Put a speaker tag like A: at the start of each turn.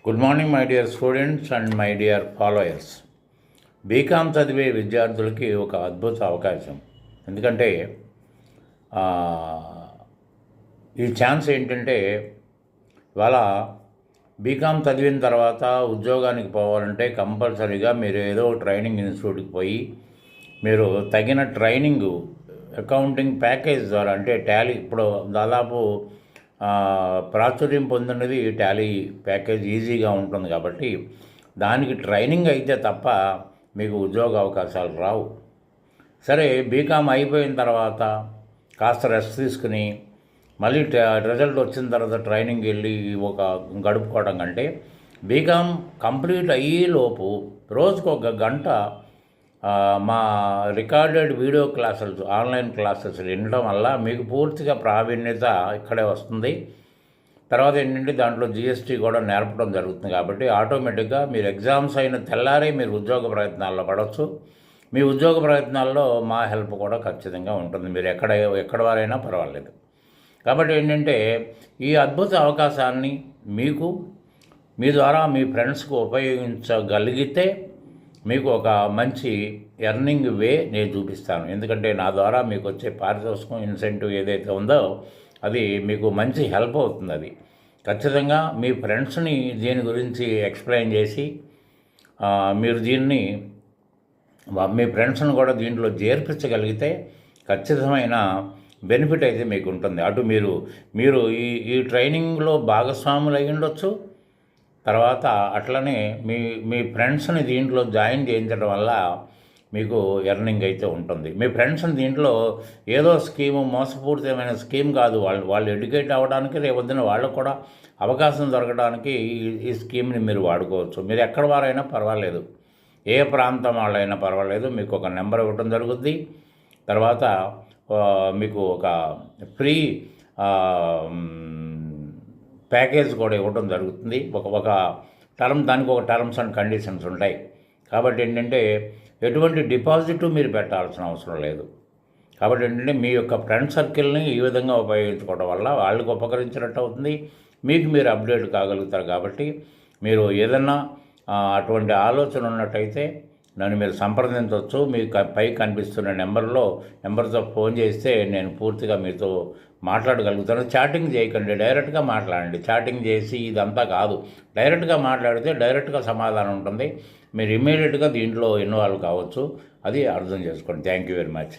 A: Good morning my dear students and my dear followers. BCom చదివే విద్యార్థులకి ఒక అద్భుత అవకాశం. ఎందుకంటే ఈ ఛాన్స్ ఏంటంటే ఇవాళ బీకామ్ చదివిన తర్వాత ఉద్యోగానికి పోవాలంటే కంపల్సరీగా మీరు ఏదో ట్రైనింగ్ ఇన్స్టిట్యూట్కి పోయి మీరు తగిన ట్రైనింగు అకౌంటింగ్ ప్యాకేజ్ ద్వారా, అంటే టాలీ ఇప్పుడు దాదాపు ప్రాచుర్యం పొందినది టాలీ ప్యాకేజ్ ఈజీగా ఉంటుంది కాబట్టి దానికి ట్రైనింగ్ అయితే తప్ప మీకు ఉద్యోగ అవకాశాలు రావు. సరే, బీకామ్ అయిపోయిన తర్వాత కాస్త రెస్ట్ తీసుకుని మళ్ళీ రిజల్ట్ వచ్చిన తర్వాత ట్రైనింగ్ వెళ్ళి ఒక గడుపుకోవడం కంటే బీకామ్ కంప్లీట్ అయ్యేలోపు రోజుకు ఒక గంట మా recorded video classes, online classes వినడం వల్ల మీకు పూర్తిగా ప్రావీణ్యత ఇక్కడే వస్తుంది. తర్వాత ఏంటంటే దాంట్లో జిఎస్టీ కూడా నేర్పడం జరుగుతుంది కాబట్టి ఆటోమేటిక్గా మీరు ఎగ్జామ్స్ అయిన తెల్లారే మీరు ఉద్యోగ ప్రయత్నాల్లో పడవచ్చు. మీ ఉద్యోగ ప్రయత్నాల్లో మా హెల్ప్ కూడా ఖచ్చితంగా ఉంటుంది, మీరు ఎక్కడ వారైనా పర్వాలేదు. కాబట్టి ఏంటంటే ఈ అద్భుత అవకాశాన్ని మీ ద్వారా మీ ఫ్రెండ్స్కి ఉపయోగించగలిగితే మీకు ఒక మంచి ఎర్నింగ్ వే నేను చూపిస్తాను. ఎందుకంటే నా ద్వారా మీకు వచ్చే పారితోషికం, ఇన్సెంటివ్ ఏదైతే ఉందో అది మీకు మంచి హెల్ప్ అవుతుంది. అది ఖచ్చితంగా మీ ఫ్రెండ్స్ని దీని గురించి ఎక్స్ప్లెయిన్ చేసి మీరు మీ ఫ్రెండ్స్ని కూడా దీంట్లో చేర్పించగలిగితే ఖచ్చితమైన బెనిఫిట్ అయితే మీకు ఉంటుంది. అటు మీరు ఈ ట్రైనింగ్లో భాగస్వాములు అయి ఉండొచ్చు. తర్వాత అట్లనే మీ ఫ్రెండ్స్ని దీంట్లో జాయిన్ చేయించడం వల్ల మీకు ఎర్నింగ్ అయితే ఉంటుంది. మీ ఫ్రెండ్స్ని దీంట్లో ఏదో స్కీము, మోసపూరితమైన స్కీమ్ కాదు, వాళ్ళు ఎడ్యుకేట్ అవ్వడానికి, రేపొద్దున వాళ్ళకు కూడా అవకాశం దొరకడానికి ఈ స్కీమ్ని మీరు వాడుకోవచ్చు. మీరు ఎక్కడ వారైనా పర్వాలేదు, ఏ ప్రాంతం వాళ్ళైనా పర్వాలేదు, మీకు ఒక నెంబర్ ఇవ్వడం జరుగుద్ది. తర్వాత మీకు ఒక ఫ్రీ ప్యాకేజ్ కూడా ఇవ్వడం జరుగుతుంది. ఒక దానికి ఒక టర్మ్స్ అండ్ కండిషన్స్ ఉంటాయి. కాబట్టి ఏంటంటే ఎటువంటి డిపాజిట్ మీరు పెట్టాల్సిన అవసరం లేదు. కాబట్టి ఏంటంటే మీ యొక్క ఫ్రెండ్ సర్కిల్ని ఈ విధంగా ఉపయోగించుకోవడం వల్ల వాళ్ళకి ఉపకరించినట్టు అవుతుంది, మీకు మీరు అప్డేట్ కాగలుగుతారు. కాబట్టి మీరు ఏదన్నా అటువంటి ఆలోచన ఉన్నట్టయితే నన్ను మీరు సంప్రదించవచ్చు. మీకు పై కనిపిస్తున్న నెంబర్తో ఫోన్ చేస్తే నేను పూర్తిగా మీతో మాట్లాడగలుగుతాను. చాటింగ్ చేయకండి, డైరెక్ట్గా మాట్లాడండి. చాటింగ్ చేసి ఇదంతా కాదు, డైరెక్ట్గా మాట్లాడితే డైరెక్ట్గా సమాధానం ఉంటుంది. మీరు ఇమ్మీడియట్గా దీంట్లో ఇన్వాల్వ్ కావచ్చు. అది అర్థం చేసుకోండి. Thank you very much.